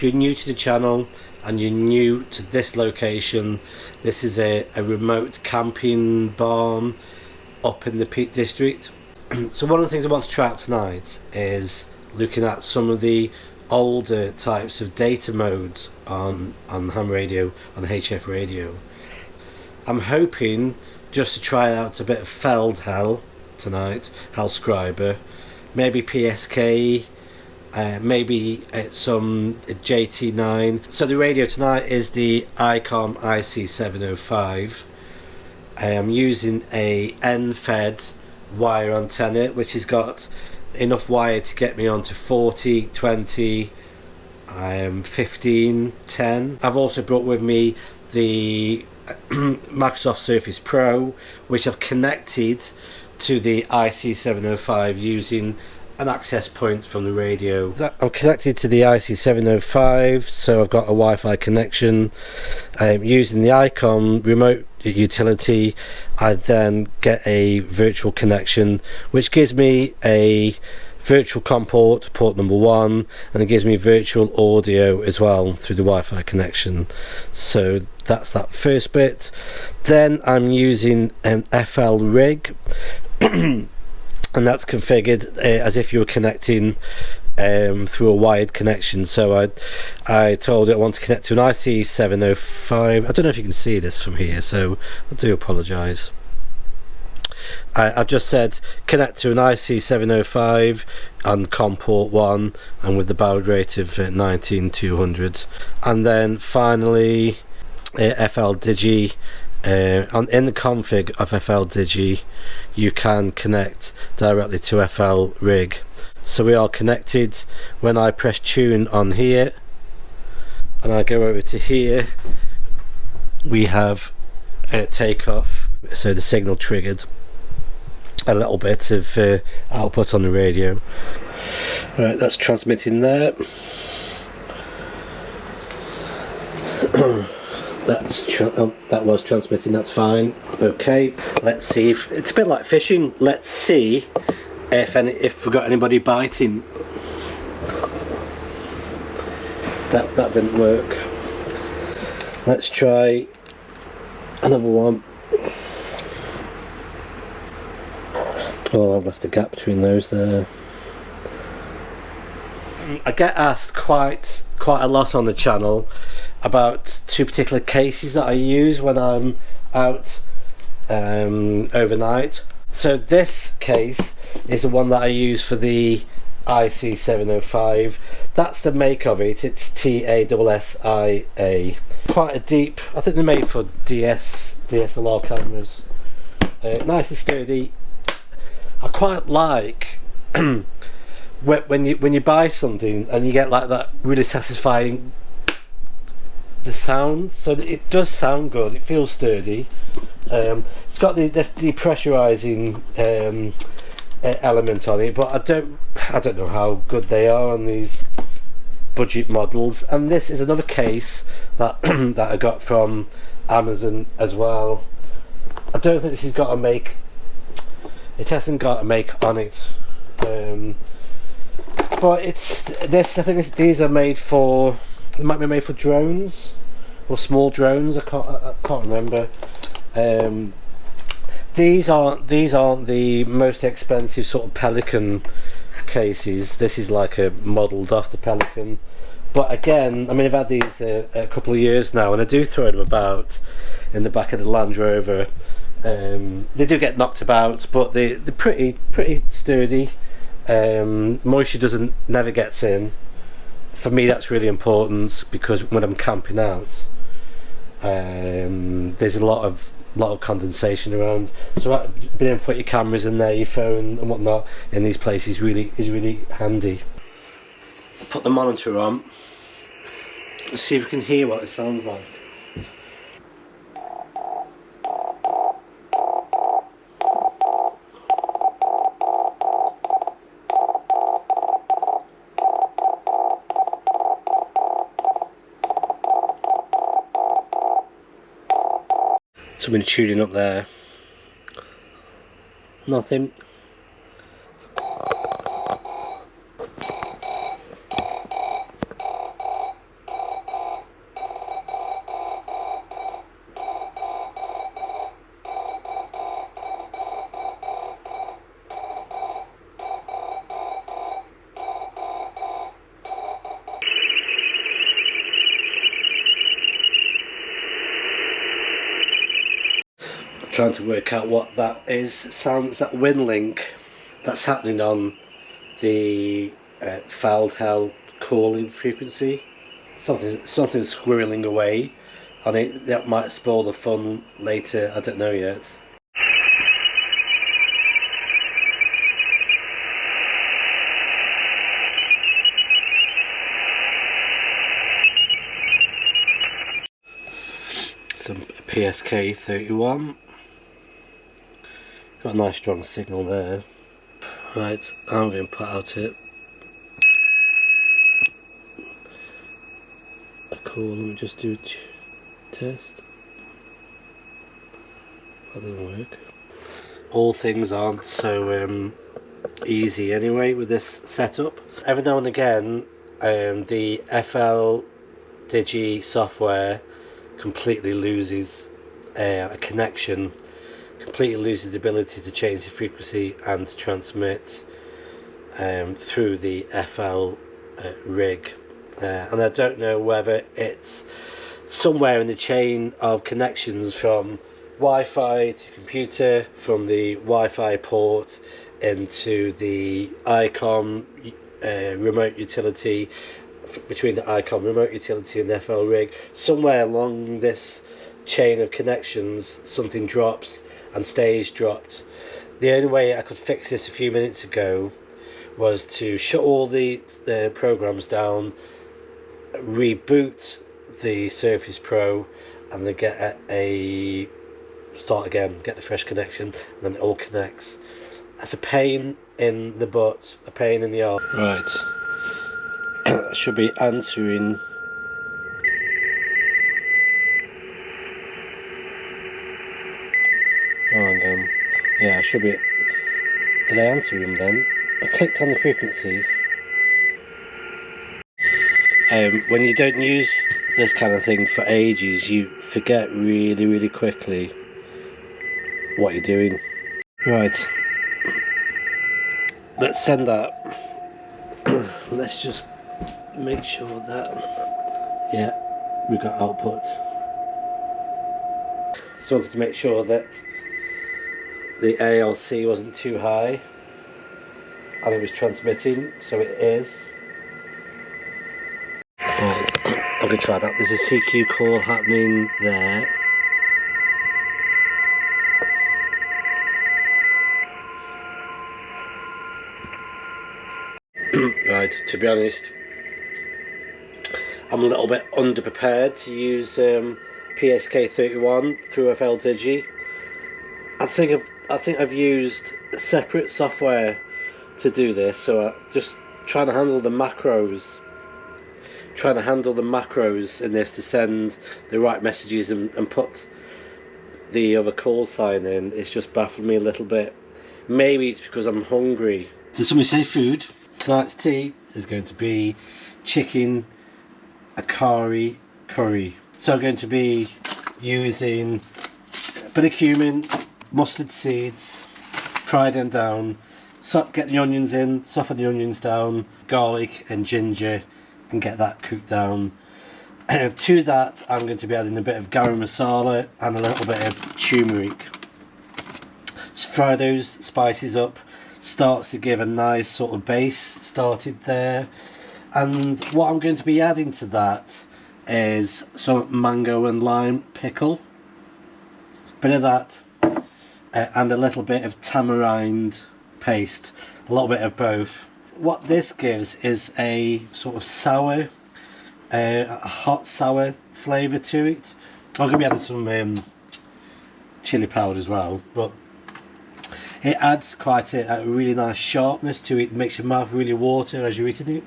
if you're new to the channel and you're new to this location, this is a remote camping barn up in the Peak District. So one of the things I want to try out tonight is looking at some of the older types of data modes on ham radio, on HF radio. I'm hoping just to try out a bit of Feld Hell tonight, Hell Scriber, maybe PSK, maybe some JT9. So the radio tonight is the Icom IC-705. I am using a N-fed wire antenna, which has got enough wire to get me onto 40, 20, 15, 10. I've also brought with me the Microsoft Surface Pro, which I've connected to the IC-705 using an access point from the radio. I'm connected to the IC-705, so I've got a Wi-Fi connection. Using the Icom remote utility, I then get a virtual connection, which gives me a virtual COM port, port number 1, and it gives me virtual audio as well through the Wi-Fi connection. So that's that first bit. Then I'm using an FL rig and that's configured as if you were connecting through a wired connection. So I told it I want to connect to an IC-705. I don't know if you can see this from here, so I do apologise. I've just said connect to an IC-705 on COM port 1 and with the baud rate of 19200, and then finally FL Digi. In the config of FL Digi you can connect directly to FL rig. So we are connected. When I press tune on here and I go over to here, we have takeoff. So the signal triggered a little bit of output on the radio. Right, that's transmitting there. That was transmitting, that's fine. Okay, let's see if it's a bit like fishing. Let's see if we've got anybody biting. That didn't work. Let's try another one. Oh, I've left a gap between those there. I get asked quite a lot on the channel about two particular cases that I use when I'm out overnight. So this case is the one that I use for the IC-705. That's the make of it. It's TASSIA. Quite a deep. I think they're made for DSLR cameras. Nice and sturdy. I quite like when you buy something and you get like that really satisfying the sound. So it does sound good. It feels sturdy. It's got this depressurizing element on it, but I don't know how good they are on these budget models. And this is another case that that I got from Amazon as well. I don't think this has got a make. It hasn't got a make on it. But it's this. I think these are made for. It might be made for drones or small drones. I can't remember. These aren't the most expensive sort of Pelican cases. This is like a modelled off the Pelican. But again, I mean, I've had these a couple of years now, and I do throw them about in the back of the Land Rover. They do get knocked about, but they're pretty sturdy. Moisture never gets in. For me, that's really important because when I'm camping out, there's a lot of condensation around. So being able to put your cameras in there, your phone and whatnot in these places is really handy. Put the monitor on. Let's see if we can hear what it sounds like. Somebody tuning up there. Nothing. Trying to work out what that is. Sounds that wind link that's happening on the Feld calling frequency. Something squirreling away on it. That might spoil the fun later. I don't know yet. Some PSK 31. Got a nice strong signal there. Right, I'm going to put out it. A call, let me just do test. That doesn't work. All things aren't so easy anyway with this setup. Every now and again, the FL Digi software completely loses a connection, completely loses the ability to change the frequency and to transmit through the FL rig, and I don't know whether it's somewhere in the chain of connections from Wi-Fi to computer, from the Wi-Fi port into the Icom remote utility, between the Icom remote utility and the FL rig. Somewhere along this chain of connections something drops and stays dropped. The only way I could fix this a few minutes ago was to shut all the programs down, reboot the Surface Pro, and then get a start again, get the fresh connection, and then it all connects. That's a pain in the butt, a pain in the arse. Right. I should be answering. Oh, and yeah, I should be. Did I answer him then? I clicked on the frequency. When you don't use this kind of thing for ages, you forget really quickly what you're doing. Right. Let's send that. Let's just make sure that, yeah, we got output. Just wanted to make sure that the ALC wasn't too high and it was transmitting, so it is. I'm going to try that. There's a CQ call happening there. Right, to be honest, I'm a little bit underprepared to use PSK 31 through a Feld Digi. I think I've used separate software to do this, so I just trying to handle the macros in this to send the right messages and put the other call sign in. It's just baffled me a little bit. Maybe it's because I'm hungry. Did somebody say food? Tonight's tea is going to be chicken akari curry. So I'm going to be using a bit of cumin, mustard seeds, fry them down, get the onions in, soften the onions down, garlic and ginger, and get that cooked down. To that I'm going to be adding a bit of garam masala and a little bit of turmeric. Fry those spices up. Starts to give a nice sort of base started there, and what I'm going to be adding to that is some mango and lime pickle, a bit of that, and a little bit of tamarind paste, a little bit of both. What this gives is a sort of sour, a hot sour flavour to it. I'm going to be adding some chili powder as well, but it adds quite a really nice sharpness to it. It makes your mouth really water as you're eating it.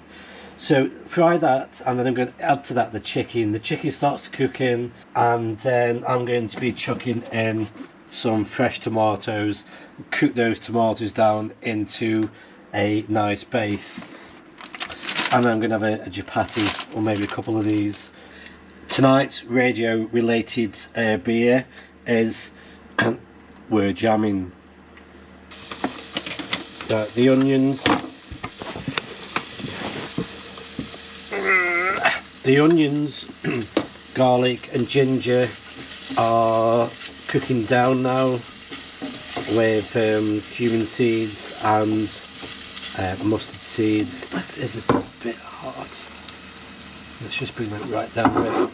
So fry that, and then I'm going to add to that the chicken. The chicken starts to cook in, and then I'm going to be chucking in some fresh tomatoes, cook those tomatoes down into a nice base. And then I'm going to have a chapati, or maybe a couple of these. Tonight's radio related beer is we're jamming. The onions, garlic and ginger are cooking down now with cumin seeds and mustard seeds. That is a bit hot. Let's just bring that right down a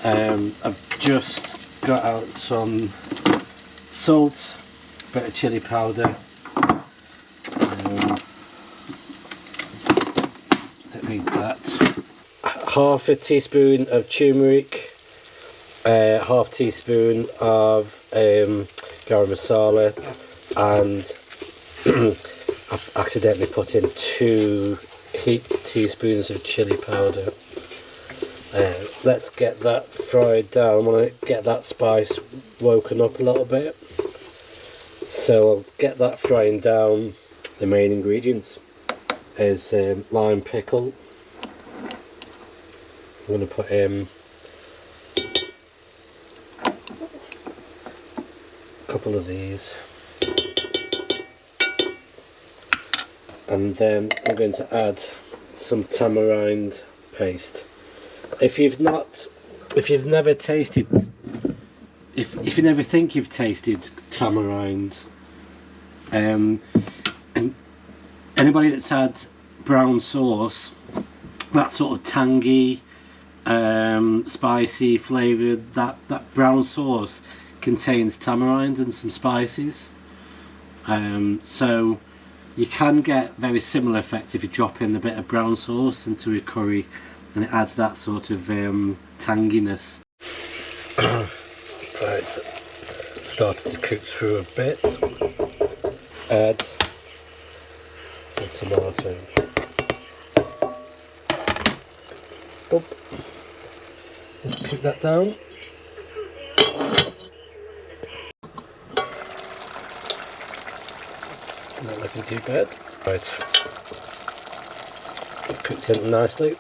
bit. I've just got out some salt, a bit of chili powder. Don't need that. Half a teaspoon of turmeric, half teaspoon of garam masala, and I've accidentally put in 2 heaped teaspoons of chili powder. Let's get that fried down. I want to get that spice woken up a little bit, so I'll get that frying down. The main ingredients is lime pickle. I'm going to put in a couple of these, and then I'm going to add some tamarind paste. If you never think you've tasted tamarind, and anybody that's had brown sauce, that sort of tangy, spicy flavoured, that brown sauce contains tamarind and some spices, so you can get very similar effect if you drop in a bit of brown sauce into a curry, and it adds that sort of tanginess. Right, started to cook through a bit. Add the tomato. Boop. Let's cook that down. Not looking too bad. Right, it's cooked in nicely.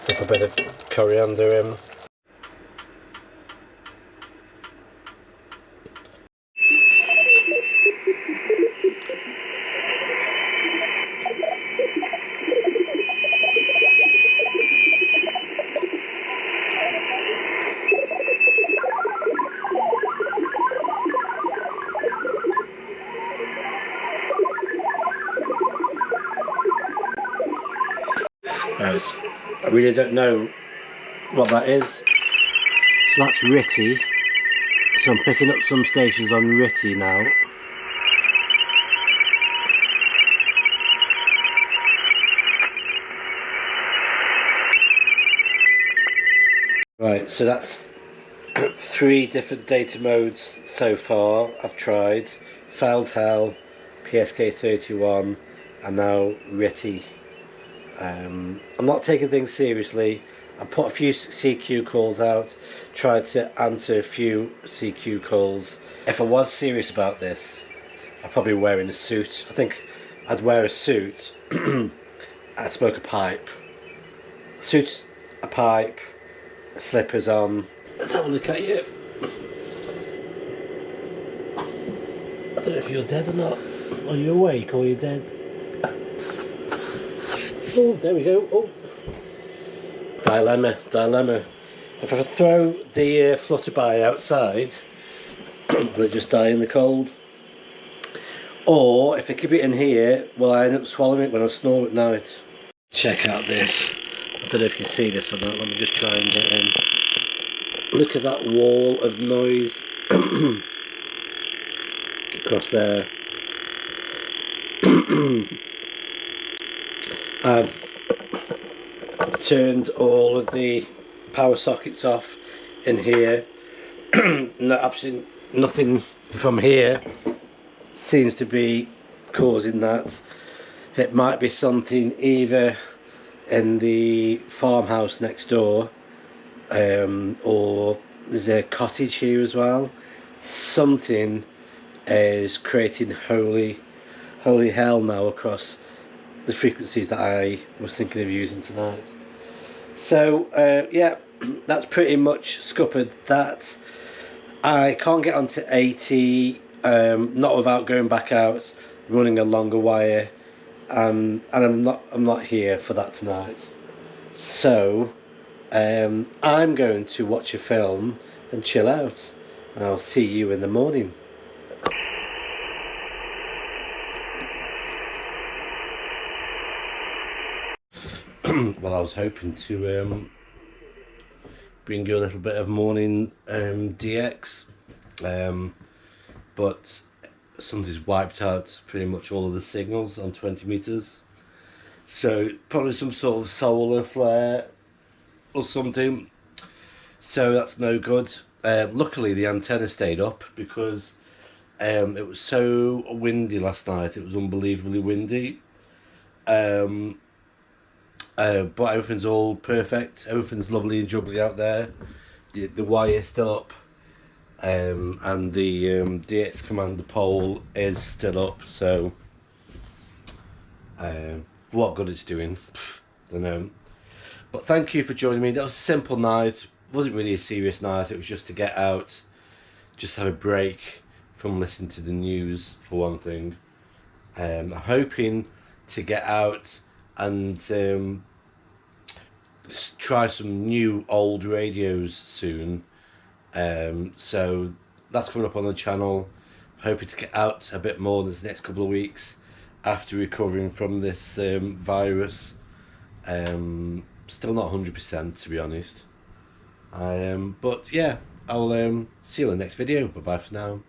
Drop a bit of coriander in. I really don't know what that is. So that's Ritty. So I'm picking up some stations on Ritty now. Right, so that's 3 different data modes so far I've tried. Feld, PSK31, and now Ritty. I'm not taking things seriously. I put a few CQ calls out, tried to answer a few CQ calls. If I was serious about this, I'd probably be wearing a suit. I think I'd wear a suit, I'd smoke a pipe. Suit, a pipe, slippers on. Let's have a look at you. I don't know if you're dead or not. Are you awake or are you dead? Oh, there we go. Oh, dilemma. If I throw the flutterby outside, will it just die in the cold? Or if I keep it in here, will I end up swallowing it when I snore at night? Check out this. I don't know if you can see this or not. Let me just try and get in. Look at that wall of noise across there. I've turned all of the power sockets off in here. No, absolutely nothing from here seems to be causing that. It might be something either in the farmhouse next door, or there's a cottage here as well. Something is creating holy hell now across the frequencies that I was thinking of using tonight. So yeah, that's pretty much scuppered that. I can't get onto 80, not without going back out, running a longer wire, and I'm not here for that tonight. So I'm going to watch a film and chill out. I'll see you in the morning. Well, I was hoping to bring you a little bit of morning DX, but something's wiped out pretty much all of the signals on 20 meters. So probably some sort of solar flare or something. So that's no good. Luckily the antenna stayed up because it was so windy last night. It was unbelievably windy. But everything's all perfect. Everything's lovely and jubbly out there. The wire's still up, and the DX commander pole is still up. So, what good it's doing, don't know. But thank you for joining me. That was a simple night. It wasn't really a serious night. It was just to get out, just have a break from listening to the news for one thing. I'm hoping to get out and try some new old radios soon. So that's coming up on the channel. Hoping to get out a bit more this next couple of weeks after recovering from this virus. Still not 100% to be honest. But yeah, I'll see you in the next video. Bye bye for now.